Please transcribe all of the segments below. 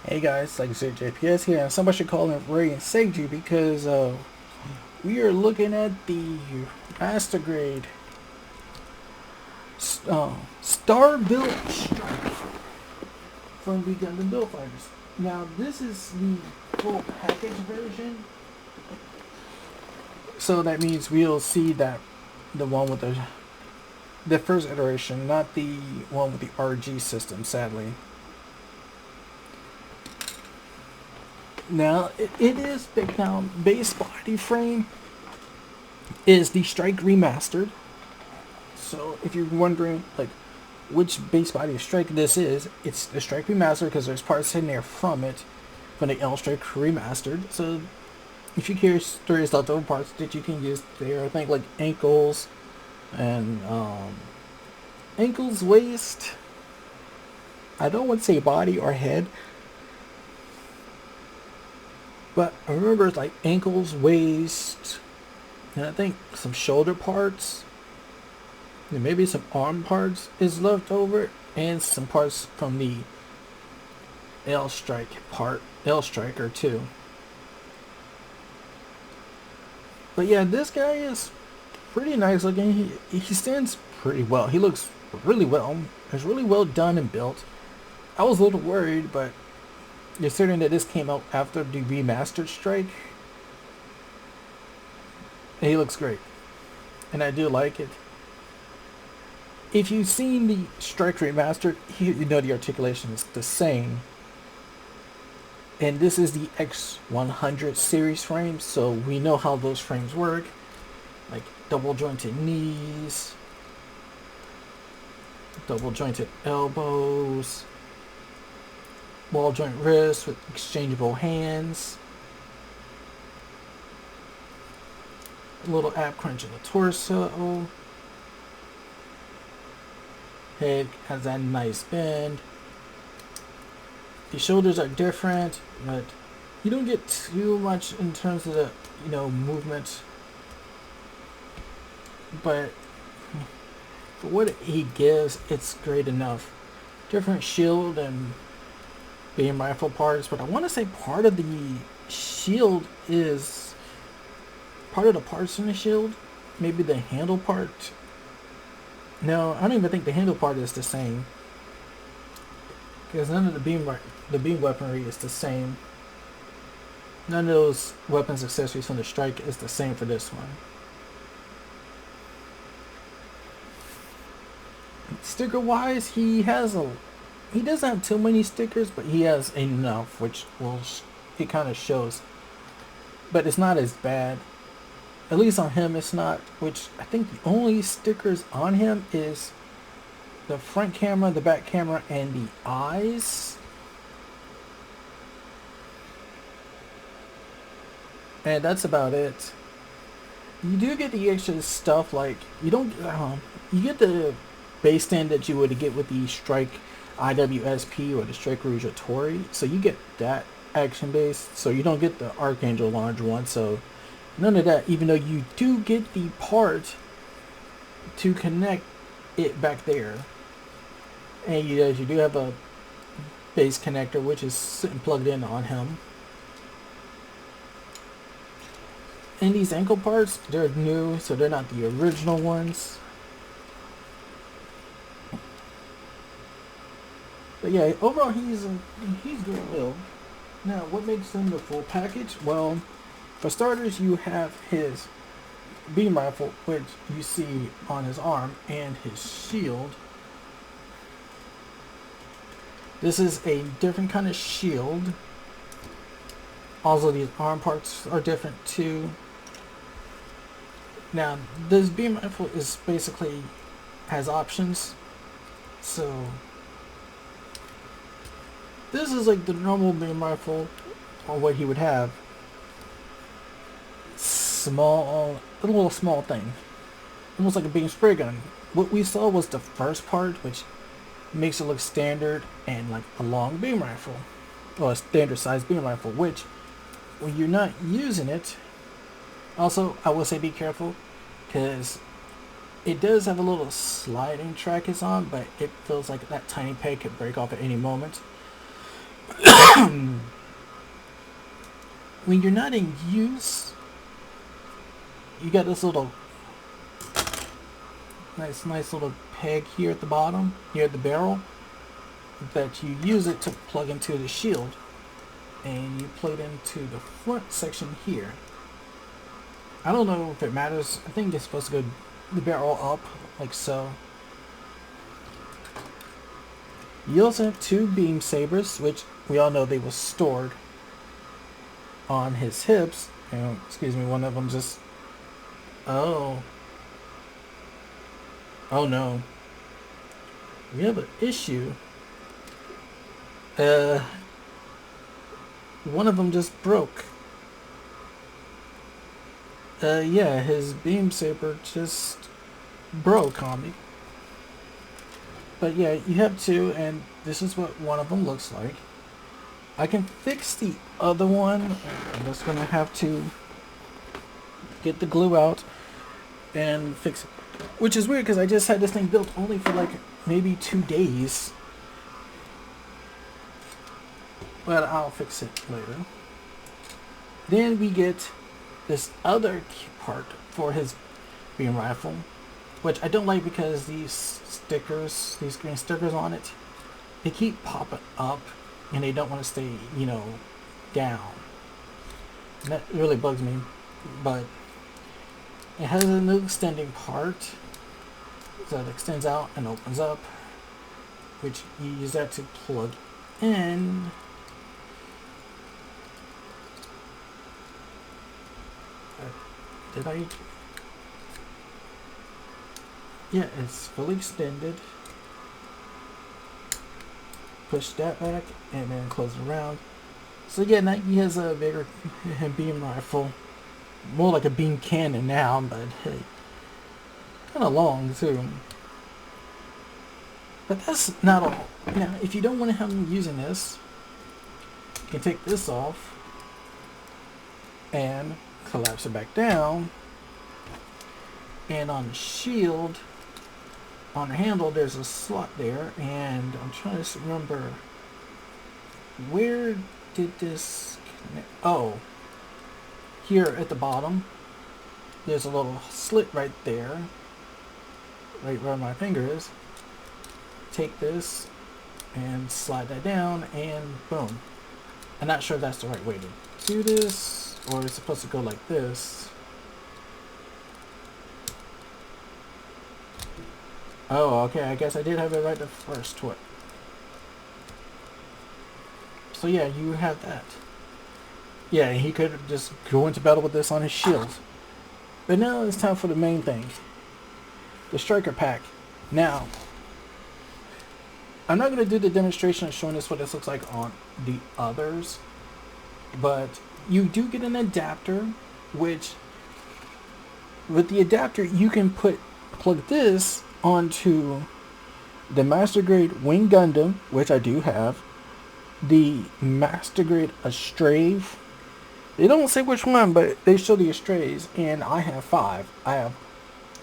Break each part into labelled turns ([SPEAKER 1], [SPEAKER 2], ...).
[SPEAKER 1] Hey guys, like I said, JPS here, and somebody should call him Ray and Seiji because we are looking at the master grade Star Built Strike from the Gundam Build Fighters. Now this is the full package version, so that means we'll see that the one with the first iteration, not the one with the RG system, sadly. Now it is now base body frame is the Strike remastered. So if you're wondering like which base body of Strike this is, it's the Strike remastered because there's parts in there from it, from the L Strike remastered. So if you're curious, there is leftover parts that you can use there. I think like ankles and ankles, waist. I don't want to say body or head, but I remember it's like ankles, waist, and I think some shoulder parts, and maybe some arm parts is left over, and some parts from the L striker too. But yeah, this guy is pretty nice looking. He stands pretty well. He looks really well. It's really well done and built. I was a little worried, but considering that this came out after the remastered Strike, he looks great, and I do like it. If you've seen the Strike remastered, you know the articulation is the same. And this is the X100 series frames, so we know how those frames work, like double jointed knees, double jointed elbows, ball joint wrists with exchangeable hands, a little ab crunch in the torso, head has that nice bend. The shoulders are different, but you don't get too much in terms of the movement. But for what he gives, it's great enough. Different shield and beam rifle parts, but I want to say part of the shield is part of the parts in the shield. Maybe the handle part. No, I don't even think the handle part is the same, because none of the beam weaponry is the same. None of those weapons accessories from the Strike is the same for this one. Sticker wise, he doesn't have too many stickers, but he has enough, which it kind of shows. But it's not as bad. At least on him it's not, which I think the only stickers on him is the front camera, the back camera, and the eyes. And that's about it. You do get the extra stuff, like you get the base stand that you would get with the Strike IWSP or the Strike Rouge Tori. So you get that action base. So you don't get the Archangel large one. So none of that, even though you do get the part to connect it back there. And you do have a base connector, which is sitting plugged in on him. And these ankle parts, they're new, so they're not the original ones. But yeah, overall he's good build. Now, what makes him the full package? Well, for starters, you have his beam rifle, which you see on his arm, and his shield. This is a different kind of shield. Also, these arm parts are different too. Now, this beam rifle is basically has options. So, this is like the normal beam rifle, or what he would have. A little small thing, almost like a beam spray gun. What we saw was the first part, which makes it look standard and like a long beam rifle, or a standard size beam rifle, which when you're not using it, also I will say be careful, because it does have a little sliding track it's on, but it feels like that tiny peg could break off at any moment. When you're not in use, you got this little nice little peg here at the bottom, here at the barrel, that you use it to plug into the shield, and you plug it into the front section here. I don't know if it matters. I think it's supposed to go the barrel up like so. You also have two beam sabers, which we all know they were stored on his hips. Excuse me, one of them just... Oh no. We have an issue. One of them just broke. Yeah, his beam saber just broke on me. But yeah, you have two, and this is what one of them looks like. I can fix the other one. I'm just gonna have to get the glue out and fix it. Which is weird, because I just had this thing built only for like maybe 2 days. But I'll fix it later. Then we get this other part for his beam rifle, which I don't like because these stickers, these green stickers on it, they keep popping up and they don't want to stay, you know, down. And that really bugs me. But it has a new extending part that extends out and opens up, which you use that to plug in. Did I? Yeah, it's fully extended. Push that back and then close it around. So yeah, now he has a bigger beam rifle. More like a beam cannon now, but hey, kind of long too. But that's not all. Now, if you don't want to have him using this, you can take this off and collapse it back down. And on the shield, on the handle, there's a slot there, and I'm trying to remember, where did this connect? Oh, here at the bottom, there's a little slit right there, right where my finger is. Take this and slide that down, and boom. I'm not sure if that's the right way to do this, or it's supposed to go like this. Oh, okay, I guess I did have it right the first time. So yeah, you have that. Yeah, he could just go into battle with this on his shield. But now it's time for the main thing. The striker pack. Now, I'm not going to do the demonstration of showing us what this looks like on the others. But you do get an adapter, which with the adapter you can plug this onto the Master Grade Wing Gundam, which I do have, the Master Grade Astray. They don't say which one, but they show the Astrays, and I have 5. I have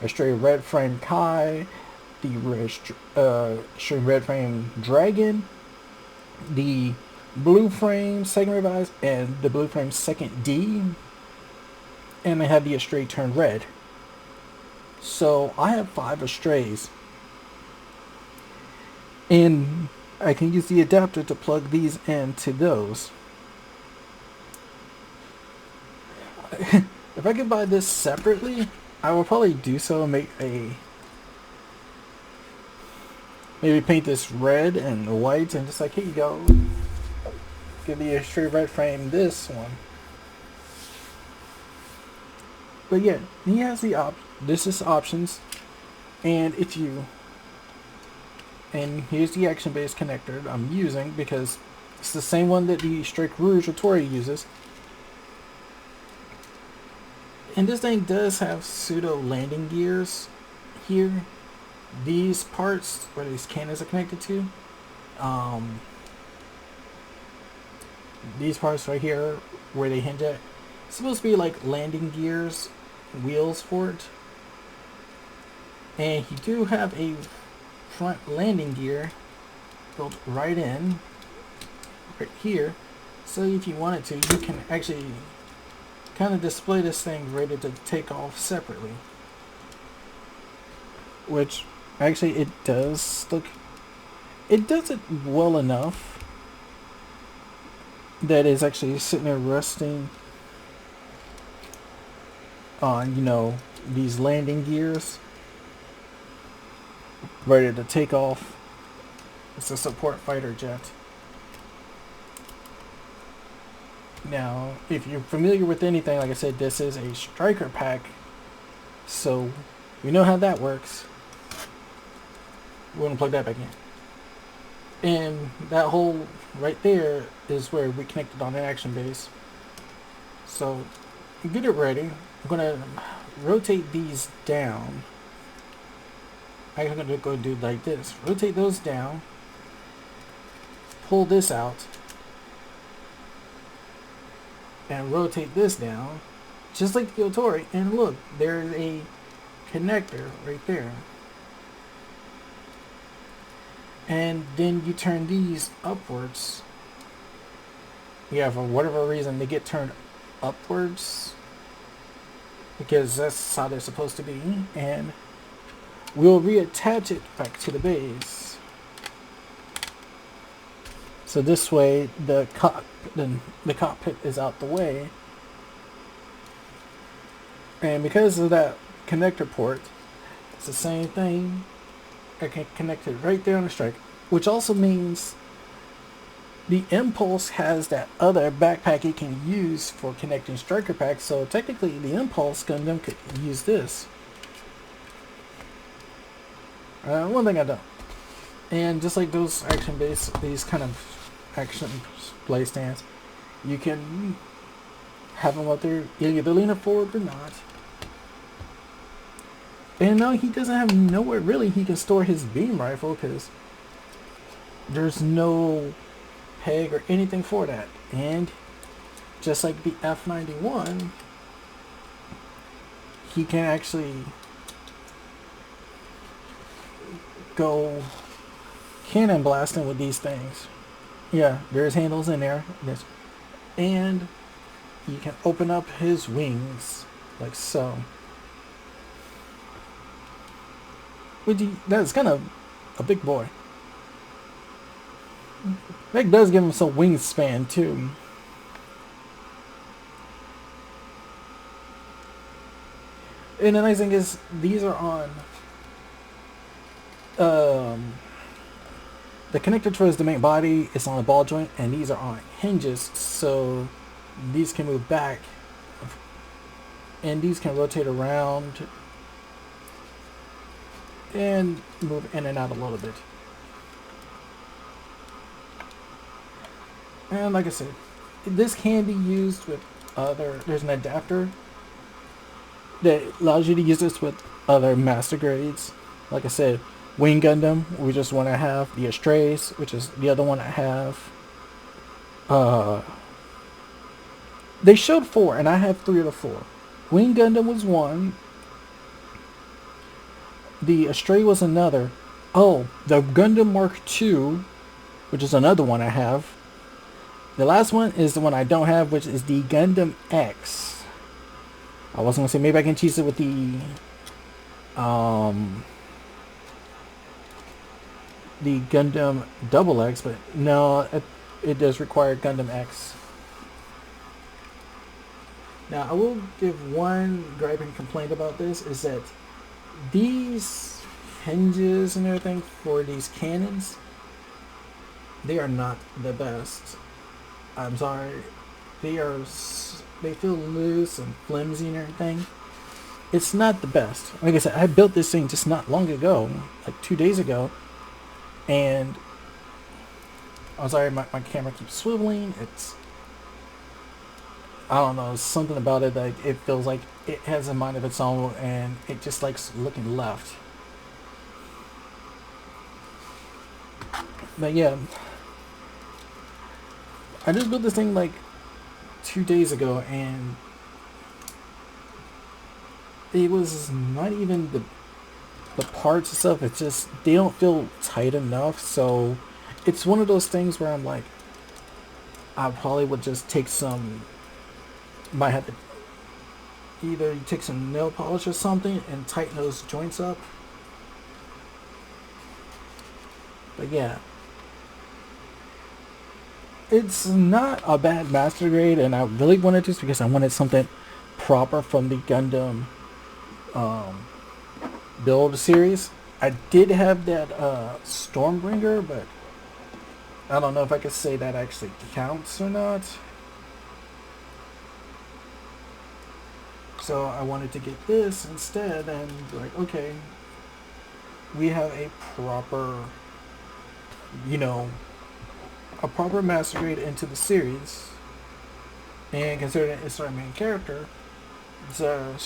[SPEAKER 1] Astray Red Frame Kai, the Astray Red Frame Dragon, the Blue Frame Second Revised, and the Blue Frame Second D, and I have the Astray Turned Red. So I have 5 Astrays, and I can use the adapter to plug these into those. If I could buy this separately, I will probably do so and make maybe paint this red and white and just like, here you go, give the Astray Red Frame this one. But yeah, he has the this is options, and and here's the action-based connector I'm using because it's the same one that the Strike Rouge Tori uses. And this thing does have pseudo landing gears here. These parts where these cannons are connected to, these parts right here where they hinge at, it's supposed to be like landing gears, wheels for it. And you do have a front landing gear built right in, right here. So if you wanted to, you can actually kind of display this thing ready to take off separately. Which actually it does look, it does it well enough that it's actually sitting there resting on, you know, these landing gears ready to take off. It's a support fighter jet. Now, if you're familiar with anything, like I said, this is a striker pack, so we know how that works. We're going to plug that back in. And that hole right there is where we connected on the action base. So, get it ready. I'm going to rotate these down. I'm going to go do like this. Rotate those down. Pull this out. And rotate this down. Just like the Otori. And look, there's a connector right there. And then you turn these upwards. Yeah, for whatever reason they get turned upwards, because that's how they're supposed to be. And we'll reattach it back to the base. So this way the cockpit is out the way. And because of that connector port, it's the same thing. I can connect it right there on the strike, which also means the Impulse has that other backpack it can use for connecting striker packs. So technically the Impulse Gundam could use this. One thing I don't. And just like those action base, these kind of action play stands, you can have them up there, either leaning forward or not. And no, he doesn't have nowhere really he can store his beam rifle, because there's no peg or anything for that. And just like the F91, he can actually go cannon blasting with these things. Yeah, there's handles in there. And you can open up his wings like so. That's kind of a big boy. That does give him some wingspan too. And the nice thing is, these are on the connector towards the main body is on a ball joint, and these are on hinges, so these can move back, and these can rotate around and move in and out a little bit. And like I said, this can be used with other, there's an adapter that allows you to use this with other master grades. Like I said, Wing Gundam, we just want to have the Astrays, which is the other one I have. They showed 4, and I have 3 of the 4. Wing Gundam was one. The Astray was another. Oh, the Gundam Mark II, which is another one I have. The last one is the one I don't have, which is the Gundam X. I was going to say maybe I can cheese it with the Gundam XX, but no, it does require Gundam X. Now, I will give one gripe and complaint about this, is that these hinges and everything for these cannons, they are not the best. I'm sorry. They feel loose and flimsy and everything. It's not the best. Like I said, I built this thing just not long ago, like 2 days ago, and I'm sorry, my camera keeps swiveling. I don't know, something about it that it feels like it has a mind of its own, and it just likes looking left. But yeah, I just built this thing like 2 days ago, and it was not even the parts itself. It's just they don't feel tight enough. So it's one of those things where I'm like, I probably would just take some, might have to either you take some nail polish or something and tighten those joints up. But yeah, it's not a bad master grade, and I really wanted this because I wanted something proper from the Gundam um, build series. I did have that Stormbringer, but I don't know if I could say that actually counts or not. So I wanted to get this instead, and be like, okay, we have a proper, you know, a proper master grade into the series, and considering it's our main character, it's a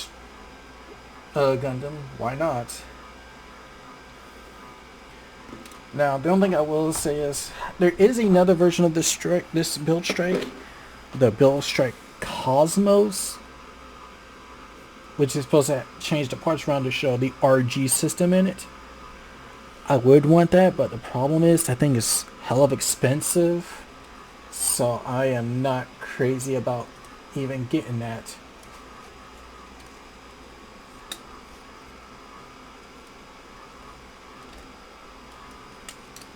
[SPEAKER 1] Gundam, why not? Now, the only thing I will say is there is another version of this build strike, the build strike Cosmos, which is supposed to change the parts around to show the RG system in it. I would want that, but the problem is that thing is hell of expensive, so I am not crazy about even getting that.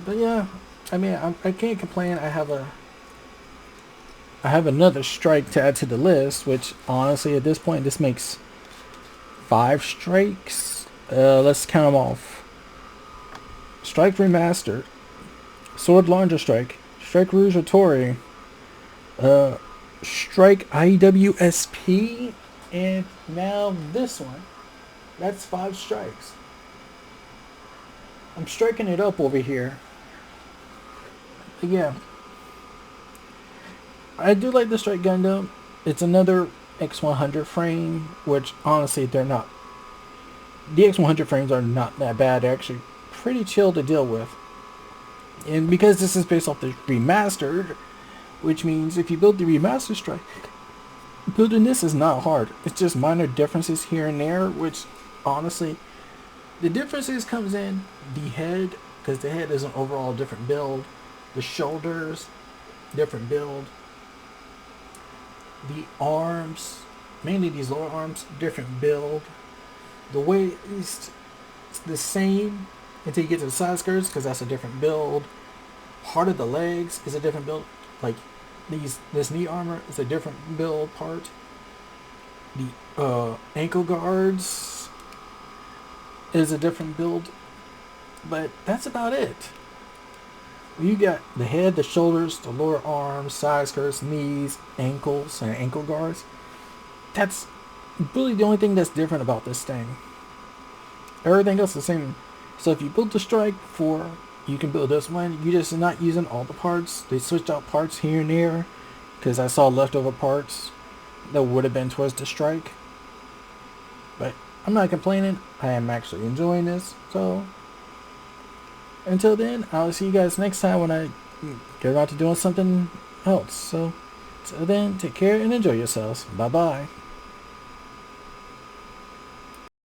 [SPEAKER 1] But yeah, I mean, I can't complain. I have another strike to add to the list, which honestly at this point this makes 5 strikes. Let's count them off. Strike Remastered, Sword Launcher Strike, Strike Rouge Tori, Strike IWSP, and now this one. That's 5 strikes. I'm striking it up over here. But yeah, I do like the Strike Gundam. It's another X100 frame, which honestly they're not. The X100 frames are not that bad. They're actually pretty chill to deal with. And because this is based off the remastered, which means if you build the remastered strike, building this is not hard. It's just minor differences here and there, which honestly, the differences comes in the head, because the head is an overall different build. The shoulders, different build. The arms, mainly these lower arms, different build. The waist is the same until you get to the side skirts, because that's a different build. Part of the legs is a different build. Like this knee armor is a different build part. The ankle guards is a different build. But that's about it. You got the head, the shoulders, the lower arms, side skirts, knees, ankles, and ankle guards. That's really the only thing that's different about this thing. Everything else is the same. So if you build the Strike 4, you can build this one. You're just not using all the parts. They switched out parts here and there, because I saw leftover parts that would have been towards the Strike. But I'm not complaining. I am actually enjoying this. So until then, I'll see you guys next time when I get around to doing something else. So until then, take care and enjoy yourselves. Bye bye.